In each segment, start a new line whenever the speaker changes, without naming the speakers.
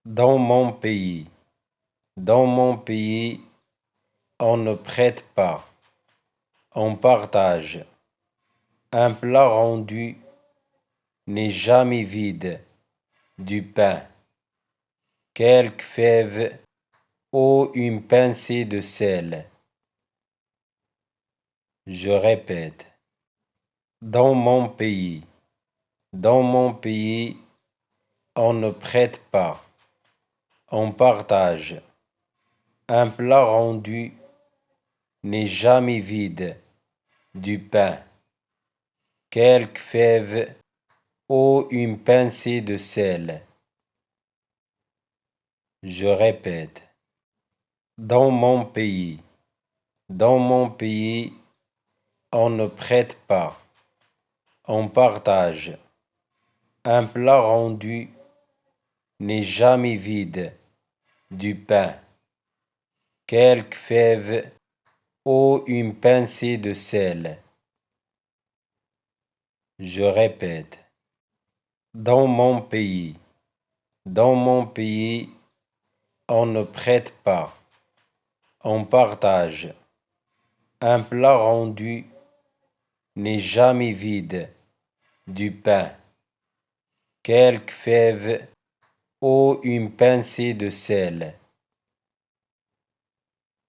Dans mon pays, on ne prête pas, on partage. Un plat rendu n'est jamais vide. Du pain, quelques fèves ou une pincée de sel. Je répète, dans mon pays, on ne prête pas, on partage. Un plat rendu n'est jamais vide. Du pain, quelques fèves ou une pincée de sel. Je répète, dans mon pays, on ne prête pas, on partage. Un plat rendu n'est jamais vide. Du pain, quelques fèves ou une pincée de sel. Je répète, dans mon pays, on ne prête pas, on partage. Un plat rendu n'est jamais vide. Du pain, quelques fèves ou une pincée de sel.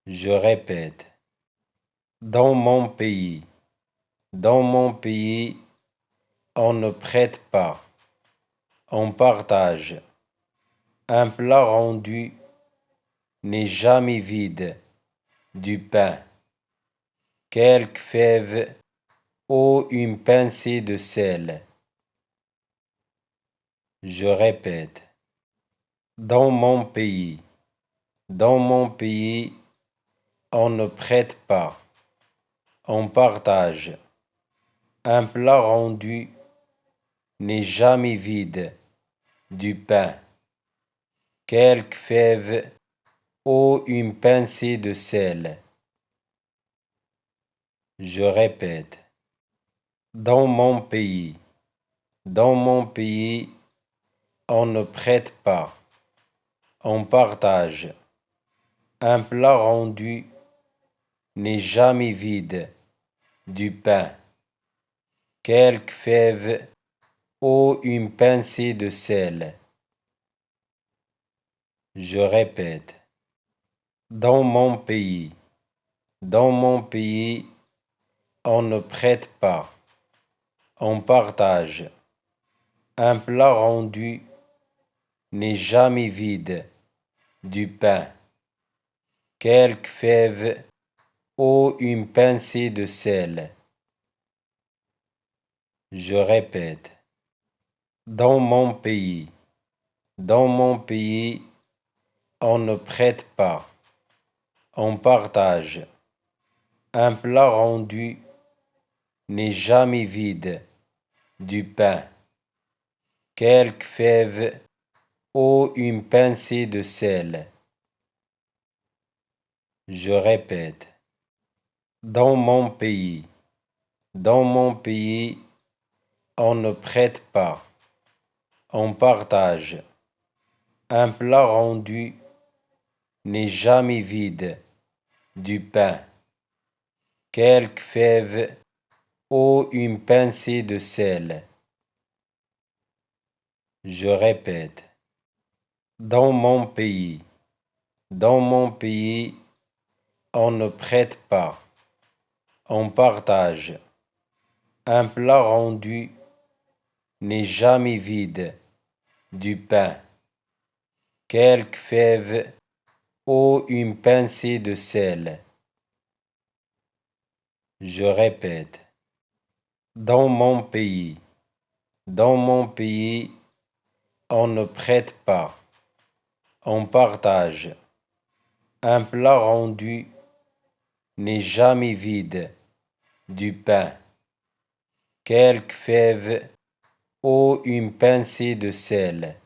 Je répète, dans mon pays, on ne prête pas, on partage. Un plat rendu n'est jamais vide. Du pain, quelques fèves ou une pincée de sel. Je répète, dans mon pays, on ne prête pas, on partage. Un plat rendu n'est jamais vide. Du pain, quelques fèves ou une pincée de sel. Je répète, dans mon pays, on ne prête pas, on partage. Un plat rendu n'est jamais vide. Du pain, quelques fèves ou une pincée de sel. Je répète, dans mon pays, on ne prête pas, on partage. Un plat rendu n'est jamais vide. Du pain, quelques fèves ou une pincée de sel. Je répète, dans mon pays, on ne prête pas, on partage. Un plat rendu n'est jamais vide. Du pain, quelques fèves ou une pincée de sel. Je répète, dans mon pays, on ne prête pas, on partage. Un plat rendu n'est jamais vide. Du pain, quelques fèves ou une pincée de sel. Je répète, dans mon pays, on ne prête pas, on partage. Un plat rendu n'est jamais vide. Du pain, quelques fèves ou une pincée de sel. Je répète, dans mon pays, on ne prête pas, on partage. Un plat rendu n'est jamais vide. Du pain, quelques fèves ou une pincée de sel.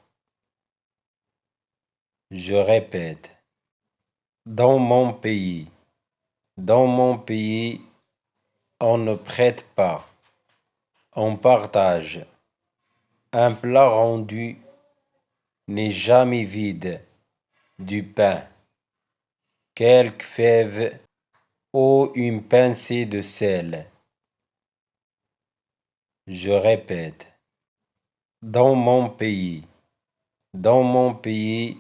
Je répète, dans mon pays, on ne prête pas, on partage. Un plat rendu n'est jamais vide. Du pain. Quelques fèves ou une pincée de sel. Je répète. Dans mon pays. Dans mon pays,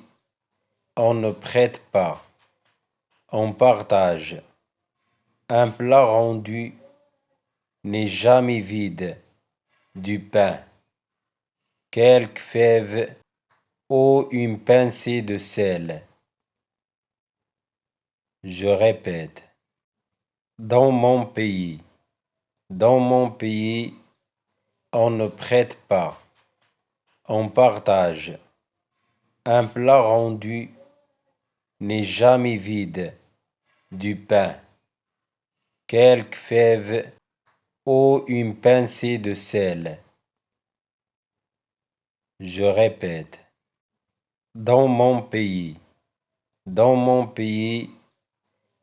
on ne prête pas. On partage. Un plat rendu n'est jamais vide. Du pain. Quelques fèves ou une pincée de sel. Je répète. Dans mon pays. Dans mon pays, on ne prête pas. On partage. Un plat rendu n'est jamais vide. Du pain. Quelques fèves ou une pincée de sel. Je répète. Dans mon pays. Dans mon pays,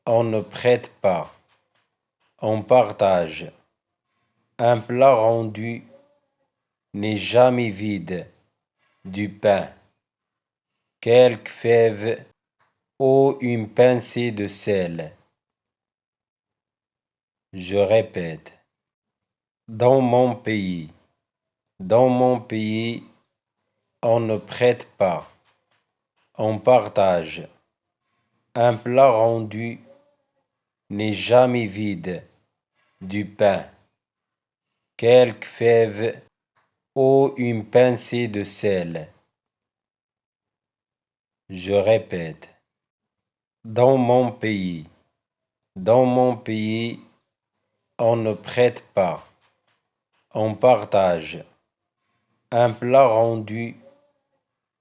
on ne prête pas. On partage. Un plat rendu n'est jamais vide. Du pain. Quelques fèves ou une pincée de sel. Je répète. Dans mon pays. Dans mon pays, on ne prête pas. On partage. Un plat rendu n'est jamais vide. Du pain. Quelques fèves ou une pincée de sel. Je répète. Dans mon pays. Dans mon pays, on ne prête pas. On partage. Un plat rendu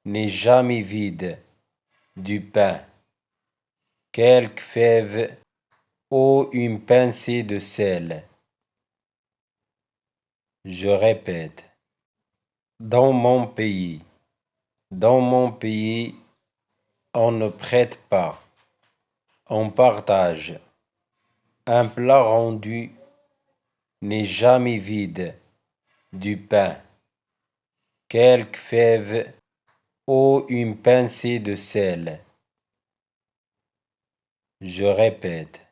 n'est jamais vide. Du pain. Quelques fèves ou une pincée de sel. Je répète. Dans mon pays. Dans mon pays, on ne prête pas. On partage. Un plat rendu n'est jamais vide. Du pain. Quelques fèves ou une pincée de sel. Je répète.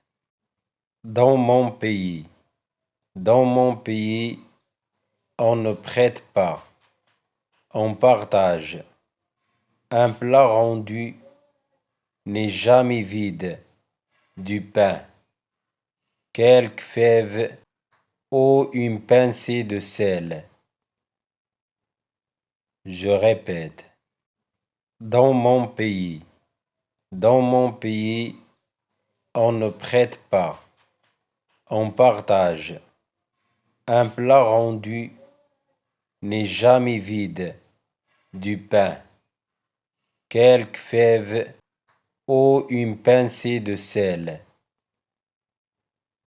Dans mon pays. Dans mon pays, on ne prête pas. On partage. Un plat rendu n'est jamais vide. Du pain. Quelques fèves ou une pincée de sel. Je répète. Dans mon pays. Dans mon pays, on ne prête pas. On partage. Un plat rendu n'est jamais vide. Du pain. Quelques fèves ou une pincée de sel.